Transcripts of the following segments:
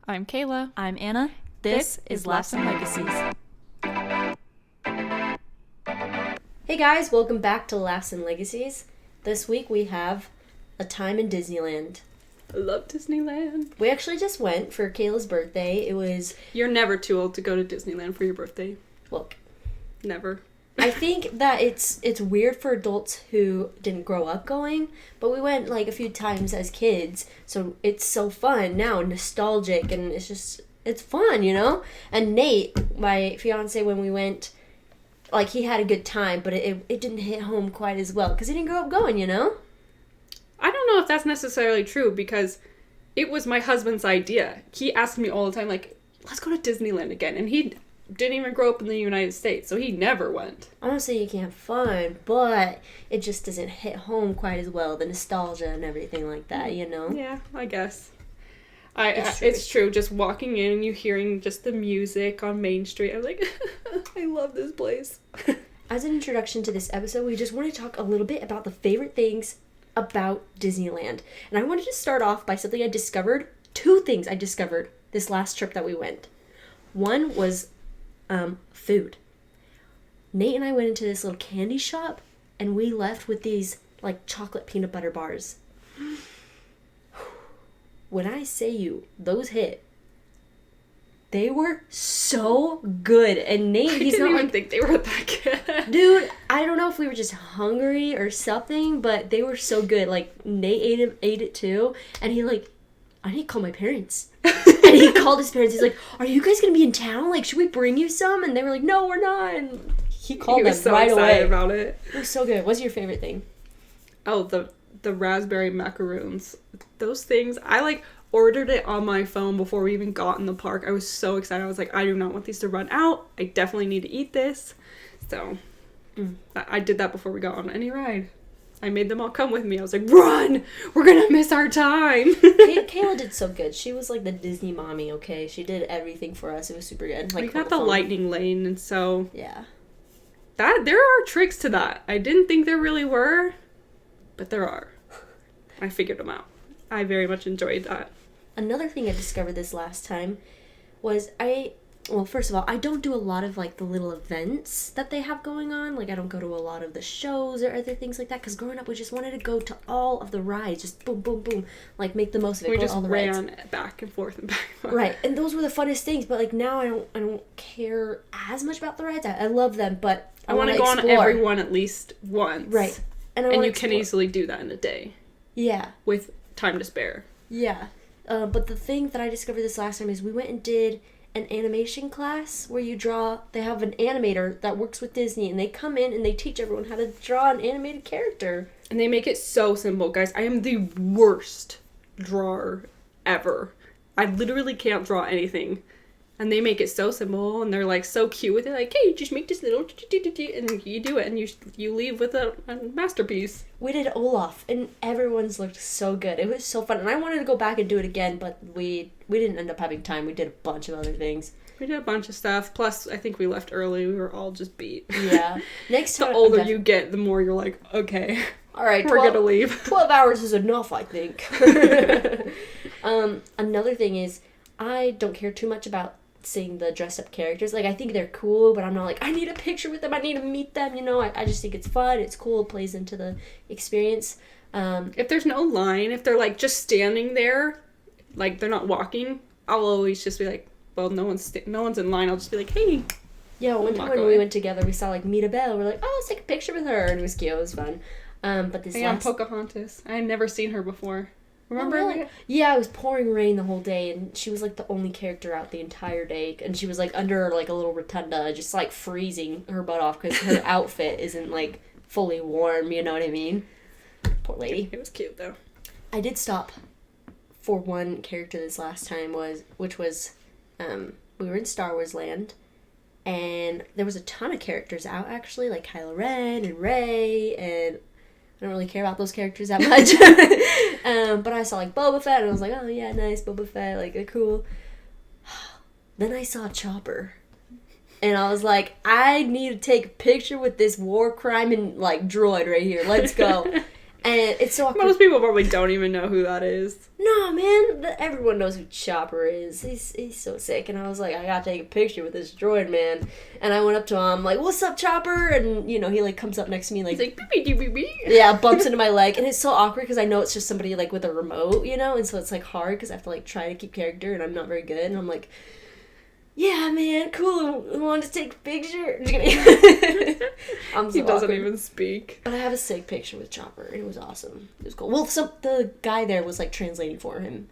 I'm Kayla. I'm Anna. This is Laughs and Legacies. Hey guys, welcome back to Laughs and Legacies. This week we have a time in Disneyland. I love Disneyland. We actually just went for Kayla's birthday. It was... You're never too old to go to Disneyland for your birthday. Look. Never. I think that it's weird for adults who didn't grow up going, but we went like a few times as kids, so it's so fun now, nostalgic, and it's fun, you know? And Nate, my fiance, when we went, like, he had a good time, but it didn't hit home quite as well, because he didn't grow up going, you know? I don't know if that's necessarily true, because it was my husband's idea. He asked me all the time, like, let's go to Disneyland again, and he didn't even grow up in the United States, so he never went. I'm not saying you can't have fun, but it just doesn't hit home quite as well, the nostalgia and everything like that, you know? Yeah, I guess. It's true. Just walking in and you hearing just the music on Main Street, I'm like, I love this place. As an introduction to this episode, we just want to talk a little bit about the favorite things about Disneyland. And I wanted to start off by something I discovered. Two things I discovered this last trip that we went. One was food. Nate and I went into this little candy shop, and we left with these, like, chocolate peanut butter bars. When I say you, those hit. They were so good. And Nate, he's not I didn't even like... think they were that good. Dude, I don't know if we were just hungry or something, but they were so good. Like, Nate ate it too, and he like, I need to call my parents. And he called his parents. He's like, are you guys going to be in town? Like, should we bring you some? And they were like, no, we're not. And he called them so right away. About it. It was so good. What's your favorite thing? Oh, the raspberry macaroons. Those things, I like ordered it on my phone before we even got in the park. I was so excited. I was like, I do not want these to run out. I definitely need to eat this. So I did that before we got on any ride. I made them all come with me. I was like, run! We're gonna miss our time! Kayla did so good. She was like the Disney mommy, okay? She did everything for us. It was super good. Like, we got the lightning lane, and so... Yeah. There are tricks to that. I didn't think there really were, but there are. I figured them out. I very much enjoyed that. Another thing I discovered this last time was well, first of all, I don't do a lot of, like, the little events that they have going on. Like, I don't go to a lot of the shows or other things like that, because growing up, we just wanted to go to all of the rides. Just boom, boom, boom. Like, make the most of it. We go just to all the ran rides. back and forth and back and forth. Right, and those were the funnest things, but, like, now I don't care as much about the rides. I love them, but I want to go on every one at least once. Right. And you can easily do that in a day. Yeah. With time to spare. Yeah. But the thing that I discovered this last time is we went and did an animation class where they have an animator that works with Disney, and they come in and they teach everyone how to draw an animated character. And they make it so simple. Guys, I am the worst drawer ever. I literally can't draw anything. And they make it so simple, and they're like so cute with it. Like, hey, just make this little, and you do it, and you leave with a masterpiece. We did Olaf, and everyone's looked so good. It was so fun, and I wanted to go back and do it again, but we didn't end up having time. We did a bunch of other things. We did a bunch of stuff. Plus, I think we left early. We were all just beat. Yeah. Next time, the older you get, the more you're like, okay, all right, we're gonna leave. 12 hours is enough, I think. Another thing is, I don't care too much about seeing the dressed up characters. Like, I think they're cool, but I'm not like, I need a picture with them, I need to meet them, you know. I just think it's fun, it's cool, it plays into the experience. If there's no line, if they're like just standing there, like they're not walking, I'll always just be like, well, no one's in line. I'll just be like, hey. Yeah, one time when we went together, we saw like Mita Bell. We're like, oh, let's take a picture with her, and it was cute. It was fun. But this Pocahontas. I had never seen her before. Remember? Oh, really? Yeah, it was pouring rain the whole day, and she was like the only character out the entire day, and she was like under like a little rotunda, just like freezing her butt off because her outfit isn't like fully warm. You know what I mean? Poor lady. It was cute though. I did stop for one character this last time, which was we were in Star Wars Land, and there was a ton of characters out actually, like Kylo Ren and Rey, and I don't really care about those characters that much. But I saw like Boba Fett, and I was like, oh yeah, nice, Boba Fett, like they're cool. Then I saw Chopper, and I was like, I need to take a picture with this war crime and like droid right here. Let's go. And it's so awkward. Most people probably don't even know who that is. No, man, everyone knows who Chopper is. He's so sick. And I was like, I gotta take a picture with this droid, man. And I went up to him, like, what's up, Chopper? And, you know, he, like, comes up next to me, like... He's like, beep. Yeah, bumps into my leg. And it's so awkward because I know it's just somebody, like, with a remote, you know? And so it's, like, hard because I have to, like, try to keep character, and I'm not very good. And I'm like... Yeah, man, cool. I wanted to take a picture. Just kidding. He doesn't even speak. But I have a sick picture with Chopper. It was awesome. It was cool. Well, the guy there was, like, translating for him.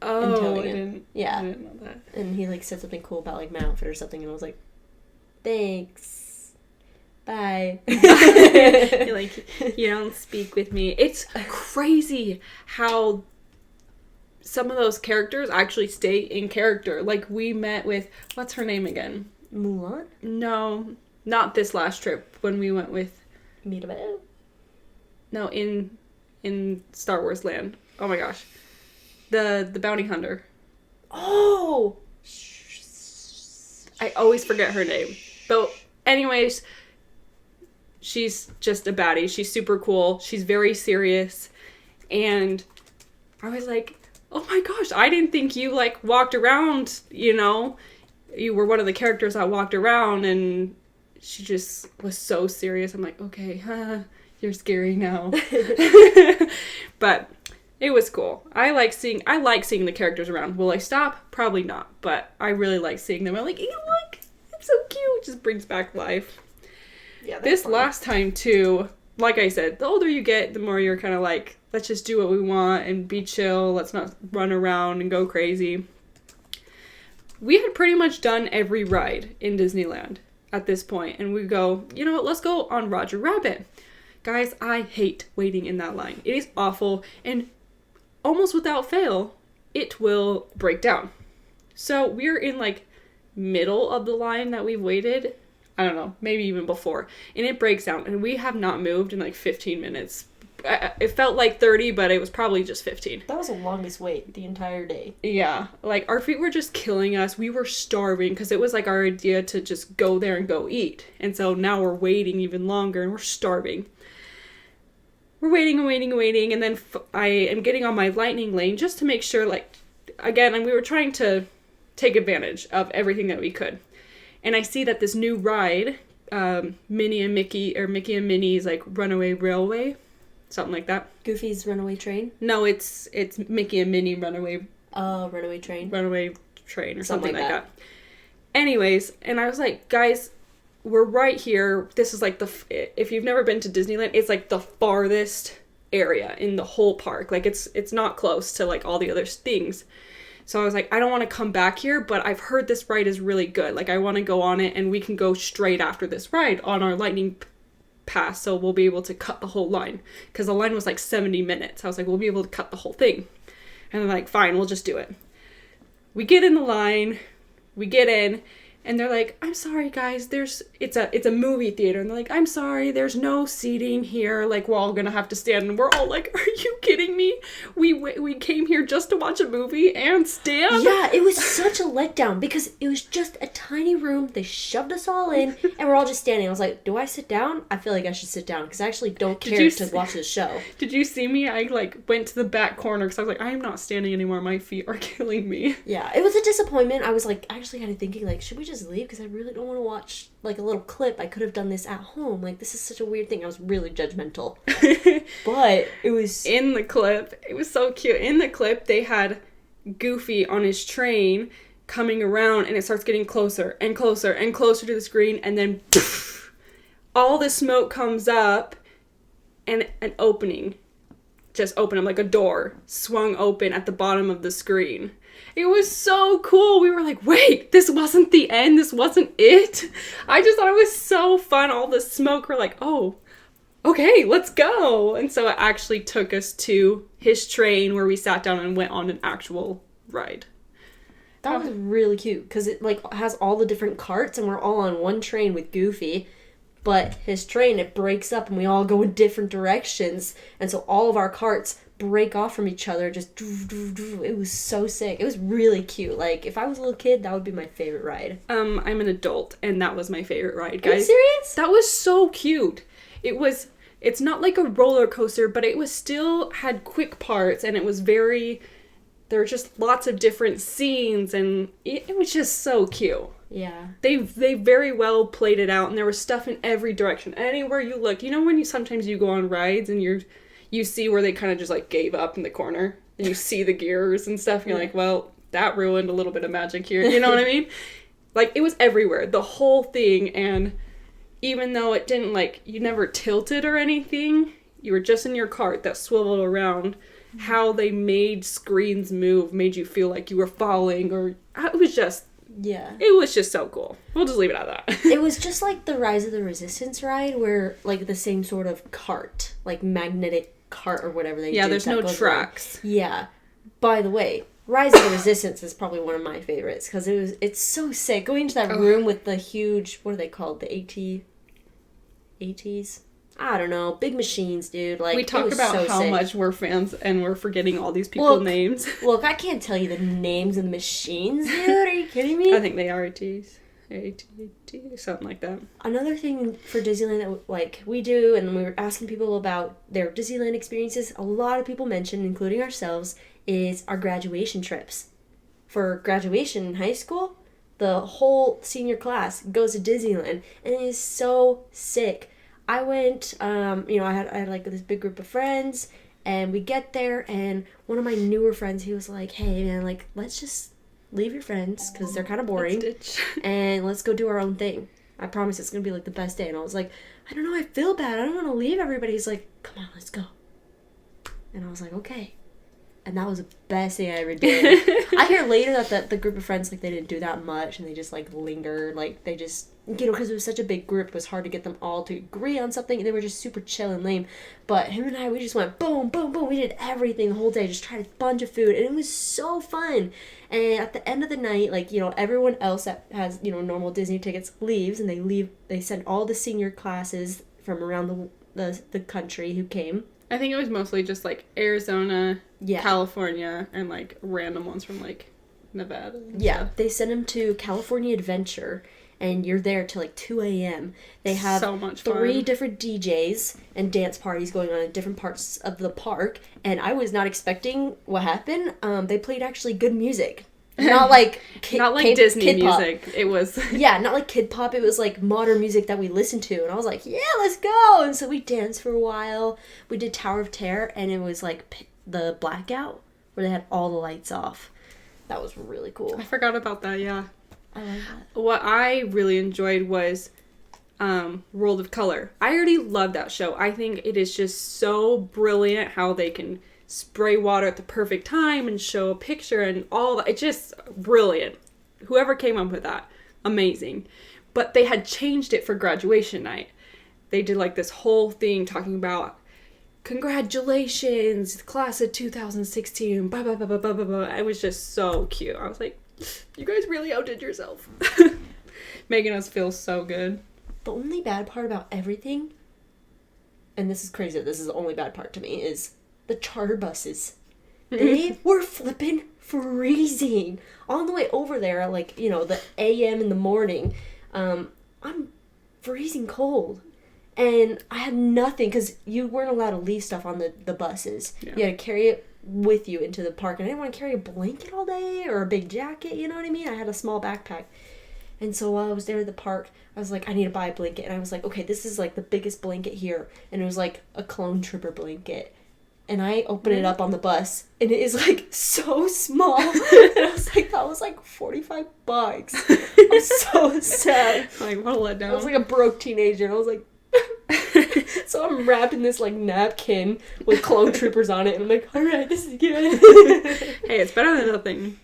Oh, I didn't know that. And he, like, said something cool about, like, my outfit or something, and I was like, thanks. Bye. You're like, you don't speak with me. It's crazy how... some of those characters actually stay in character. Like, we met with... what's her name again? Mulan? No, not this last trip. When we went with... Mirabelle? No, in Star Wars Land. Oh my gosh. The bounty hunter. Oh! I always forget her name. But anyways, she's just a baddie. She's super cool. She's very serious. And I was like... oh my gosh, I didn't think you, like, walked around, you know? You were one of the characters that walked around, and she just was so serious. I'm like, okay, you're scary now. But it was cool. I like seeing the characters around. Will I stop? Probably not. But I really like seeing them. I'm like, hey, look, it's so cute. It just brings back life. Yeah, this fun. Last time, too, like I said, the older you get, the more you're kind of like... let's just do what we want and be chill. Let's not run around and go crazy. We had pretty much done every ride in Disneyland at this point. And we go, you know what? Let's go on Roger Rabbit. Guys, I hate waiting in that line. It is awful. And almost without fail, it will break down. So we're in like middle of the line that we've waited. I don't know, maybe even before. And it breaks down. And we have not moved in like 15 minutes. It felt like 30, but it was probably just 15. That was the longest wait the entire day. Yeah. Like, our feet were just killing us. We were starving because it was, like, our idea to just go there and go eat. And so now we're waiting even longer and we're starving. We're waiting and waiting and waiting. And then I am getting on my lightning lane just to make sure, like, again, and we were trying to take advantage of everything that we could. And I see that this new ride, Minnie and Mickey, or Mickey and Minnie's, like, Runaway Railway... something like that. Goofy's Runaway Train? No, it's Mickey and Minnie Runaway... Runaway Train? Runaway Train or something like that. Anyways, and I was like, guys, we're right here. This is like if you've never been to Disneyland, it's like the farthest area in the whole park. Like, it's not close to, like, all the other things. So I was like, I don't want to come back here, but I've heard this ride is really good. Like, I want to go on it, and we can go straight after this ride on our lightning pass, so we'll be able to cut the whole line, because the line was like 70 minutes. I was like, we'll be able to cut the whole thing. And they're like, fine, we'll just do it. We get in the line, we get in, and they're like, I'm sorry guys, it's a movie theater, and they're like, I'm sorry, there's no seating here, like, we're all gonna have to stand. And we're all like, are you kidding me? We came here just to watch a movie and stand? Yeah, it was such a letdown because it was just a tiny room. They shoved us all in, and we're all just standing. I was like, do I sit down? I feel like I should sit down because I actually don't care to watch the show. Did you see me? I, like, went to the back corner because I was like, I am not standing anymore. My feet are killing me. Yeah, it was a disappointment. I was like, actually kind of thinking, like, should we just leave? Because I really don't want to watch, like, a little clip. I could have done this at home. Like, this is such a weird thing. I was really judgmental. But it was... in the clip, it was so cute. In the clip, they had Goofy on his train coming around, and it starts getting closer and closer and closer to the screen, and then poof, all the smoke comes up, and an opening just opened up, like a door swung open at the bottom of the screen. It was so cool. We were like, wait, this wasn't the end. This wasn't it. I just thought it was so fun. All the smoke. We're like, oh, okay, let's go. And so it actually took us to his train where we sat down and went on an actual ride. That was really cute because it, like, has all the different carts and we're all on one train with Goofy. But his train, it breaks up and we all go in different directions. And so all of our carts break off from each other. Just, it was so sick. It was really cute. Like, if I was a little kid, that would be my favorite ride. I'm an adult, and that was my favorite ride, guys. Are you serious? That was so cute. It was it's not like a roller coaster, but it was still had quick parts, and it was very, there were just lots of different scenes, and it was just so cute. Yeah. They very well played it out, and there was stuff in every direction. Anywhere you look, you know when sometimes you go on rides and you see where they kind of just like gave up in the corner, and you see the gears and stuff, and you're like, well, that ruined a little bit of magic here. You know what I mean? Like, it was everywhere, the whole thing, and even though it didn't, like, you never tilted or anything, you were just in your cart that swiveled around, how they made screens move made you feel like you were falling, or it was just... Yeah. It was just so cool. We'll just leave it at that. It was just like the Rise of the Resistance ride, where, like, the same sort of cart, like, magnetic cart or whatever they did. Yeah, there's no tracks. Yeah. By the way, Rise of the Resistance is probably one of my favorites, because it's so sick. Going to that room with the huge, what are they called? The ATs? I don't know. Big machines, dude. Like, we talk about so how sick. much we're fans and we're forgetting all these people's names. Look, I can't tell you the names of the machines, dude. Are you kidding me? I think they are ATs. AT, something like that. Another thing for Disneyland that, like, we do, and we were asking people about their Disneyland experiences, a lot of people mentioned, including ourselves, is our graduation trips. For graduation in high school, the whole senior class goes to Disneyland, and it is so sick. I went, I had like this big group of friends, and we get there, and one of my newer friends, he was like, hey man, like, let's just leave your friends, because they're kind of boring, and let's go do our own thing. I promise it's going to be like the best day. And I was like, I don't know, I feel bad, I don't want to leave everybody. He's like, come on, let's go. And I was like, okay. And that was the best thing I ever did. I hear later that the group of friends, like, they didn't do that much, and they just, like, lingered. Like, they just, because it was such a big group, it was hard to get them all to agree on something, and they were just super chill and lame. But him and I, we just went boom, boom, boom. We did everything the whole day, just tried a bunch of food, and it was so fun. And at the end of the night, like, everyone else that has, normal Disney tickets leaves, and they send all the senior classes from around the country who came. I think it was mostly just, like, Arizona, Yeah. California, and, like, random ones from, like, Nevada. Yeah, they send them to California Adventure, and you're there till, like, 2 a.m. They have so much fun. 3 different DJs and dance parties going on in different parts of the park, and I was not expecting what happened. They played actually good music. Not like Disney kid pop. music. It was Yeah, not like kid pop. It was like modern music that we listened to, and I was like, yeah, let's go. And so we danced for a while. We did Tower of Terror, and it was like the blackout where they had all the lights off. That was really cool. I forgot about that. Yeah, I like that. what I really enjoyed was World of Color. I already love that show. I think it is just so brilliant how they can spray water at the perfect time and show a picture and all that. It's just brilliant. Whoever came up with that, amazing. But they had changed it for graduation night. They did like this whole thing talking about congratulations, class of 2016, blah, blah, blah, blah, blah, blah, blah. It was just so cute. I was like, you guys really outdid yourself. Making us feel so good. The only bad part about everything, and this is crazy, this is the only bad part to me, is the charter buses. They were flipping freezing. On the way over there, like, the a.m. in the morning, I'm freezing cold. And I had nothing, because you weren't allowed to leave stuff on the buses. Yeah. You had to carry it with you into the park. And I didn't want to carry a blanket all day or a big jacket, you know what I mean? I had a small backpack. And so while I was there at the park, I was like, I need to buy a blanket. And I was like, okay, this is like the biggest blanket here. And it was like a Clone Trooper blanket. And I open it up on the bus, and it is like so small. And I was like, that was like $45. I was so sad. Like, what a letdown. I was like a broke teenager, and I was like, so I'm wrapped in this like napkin with Clone Troopers on it, and I'm like, all right, this is good. Hey, it's better than nothing.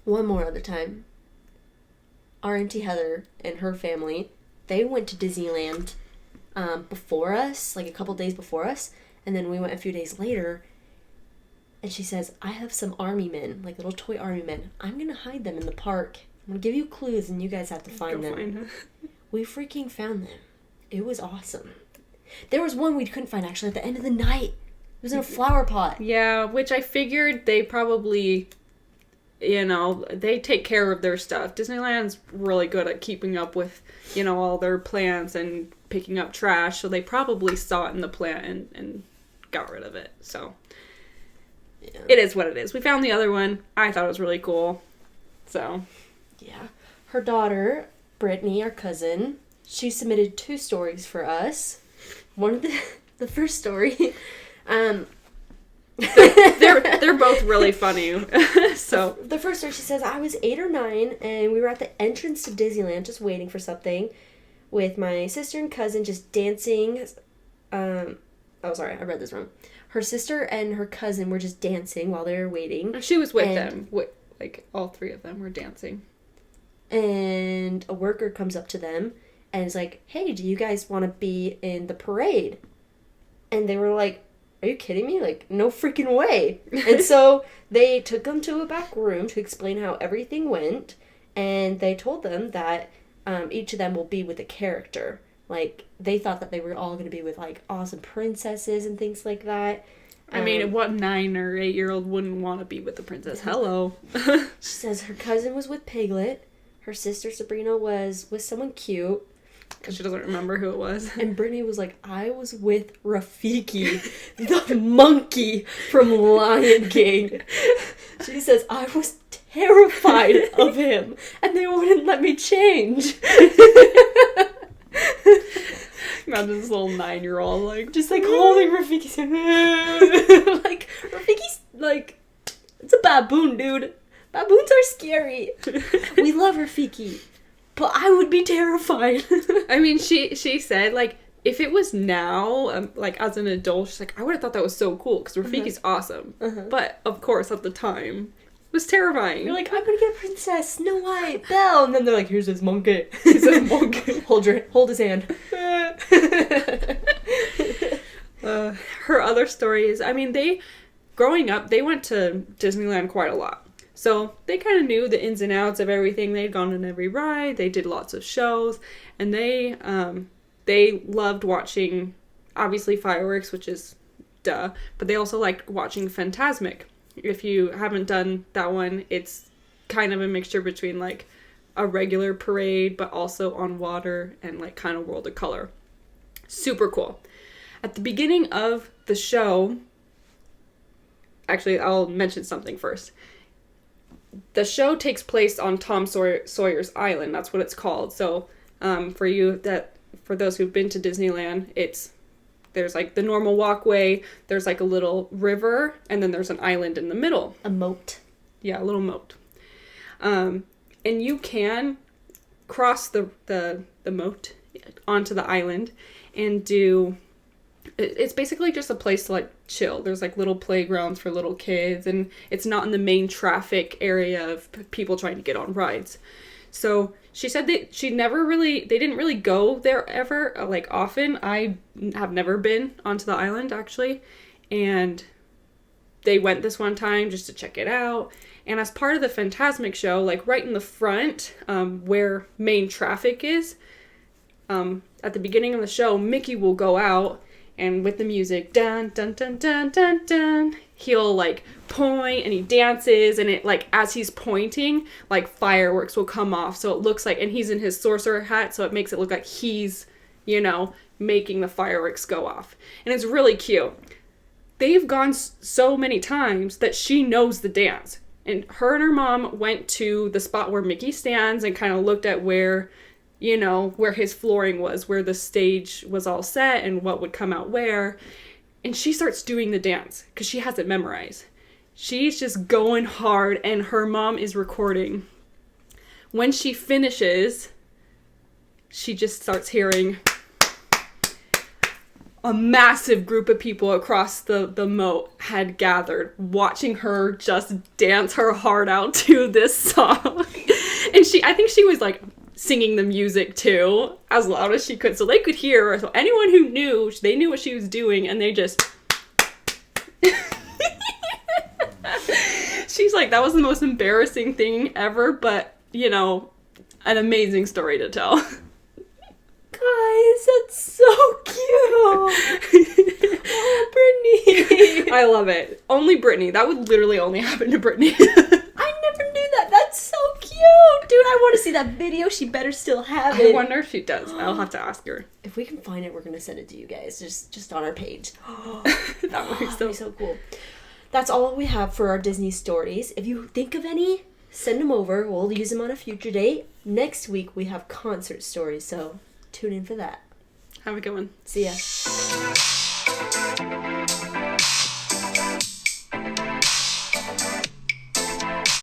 One more other time, our Auntie Heather and her family, they went to Disneyland before us, like a couple days before us, and then we went a few days later, and she says, I have some army men, like little toy army men. I'm gonna hide them in the park. I'm gonna give you clues, and you guys have to find them. We freaking found them. It was awesome. There was one we couldn't find, actually, at the end of the night. It was in a flower pot. Yeah, which I figured they probably, they take care of their stuff. Disneyland's really good at keeping up with, all their plans and picking up trash, so they probably saw it in the plant and got rid of it. So yeah. It is what it is. We found the other one. I thought it was really cool. So yeah. Her daughter, Brittany, our cousin, she submitted 2 stories for us. One of the first story, they're both really funny. So the first story, she says, I was 8 or 9 and we were at the entrance to Disneyland just waiting for something with my sister and cousin just dancing. Oh, sorry, I read this wrong. Her sister and her cousin were just dancing while they were waiting. She was with them. Like, all 3 of them were dancing. And a worker comes up to them and is like, hey, do you guys want to be in the parade? And they were like, are you kidding me? Like, no freaking way. And so they took them to a back room to explain how everything went. And they told them that each of them will be with a character. Like, they thought that they were all going to be with, like, awesome princesses and things like that. I mean, what 9 or 8-year-old wouldn't want to be with the princess? Hello. She says her cousin was with Piglet. Her sister Sabrina was with someone cute. Because she doesn't remember who it was. And Brittany was like, I was with Rafiki, the monkey from Lion King. She says, I was terrified of him, and they wouldn't let me change. Imagine this little 9-year-old, like, just, like, holding Rafiki's hand. Like, Rafiki's, like, it's a baboon, dude. Baboons are scary. We love Rafiki. But I would be terrified. I mean, she said, like, if it was now, like, as an adult, she's like, I would have thought that was so cool, because Rafiki's awesome. But, of course, at the time, it was terrifying. You're like, I'm gonna get a princess, Snow White, Belle. And then they're like, here's this monkey. Here's this monkey. Hold his hand. Her other stories, I mean, growing up, they went to Disneyland quite a lot. So they kind of knew the ins and outs of everything. They'd gone on every ride. They did lots of shows. And they loved watching, obviously, fireworks, which is duh. But they also liked watching Fantasmic. If you haven't done that one, it's kind of a mixture between, like, a regular parade, but also on water and, like, kind of World of Color. Super cool. At the beginning of the show, actually, I'll mention something first. The show takes place on Tom Sawyer's Island. That's what it's called. So, for those who've been to Disneyland, there's like the normal walkway. There's like a little river, and then there's an island in the middle. A moat. Yeah, a little moat. And you can cross the moat onto the island and do. It's basically just a place to, like, chill. There's, like, little playgrounds for little kids, and it's not in the main traffic area of people trying to get on rides. So she said that they didn't really go there ever, like, often. I have never been onto the island, actually, and they went this one time just to check it out. And as part of the Fantasmic show, like, right in the front, where main traffic is, at the beginning of the show, Mickey will go out. And with the music, dun, dun, dun, dun, dun, dun, he'll, like, point and he dances. And it, like, as he's pointing, like, fireworks will come off. So it looks like, and he's in his sorcerer hat, so it makes it look like he's, making the fireworks go off. And it's really cute. They've gone so many times that she knows the dance. And her mom went to the spot where Mickey stands and kind of looked at where his flooring was, where the stage was all set and what would come out where. And she starts doing the dance because she has it memorized. She's just going hard and her mom is recording. When she finishes, she just starts hearing a massive group of people across the moat had gathered watching her just dance her heart out to this song. And I think she was, like, singing the music too as loud as she could so they could hear her. So anyone who knew, they knew what she was doing, and they just she's like, that was the most embarrassing thing ever, but an amazing story to tell. Guys, that's so cute. Oh, Brittany. I love it. Only Brittany. That would literally only happen to Brittany. I never knew that. That's so cute. Dude, I want to see that video, she better still have I it. wonder if she does. I'll have to ask her. If we can find it, we're gonna send it to you guys, just on our page. That would be That'd be so cool. That's all we have for our Disney stories. If you think of any, send them over. We'll use them on a future date. Next week we have concert stories, so tune in for that. Have a good one. See ya.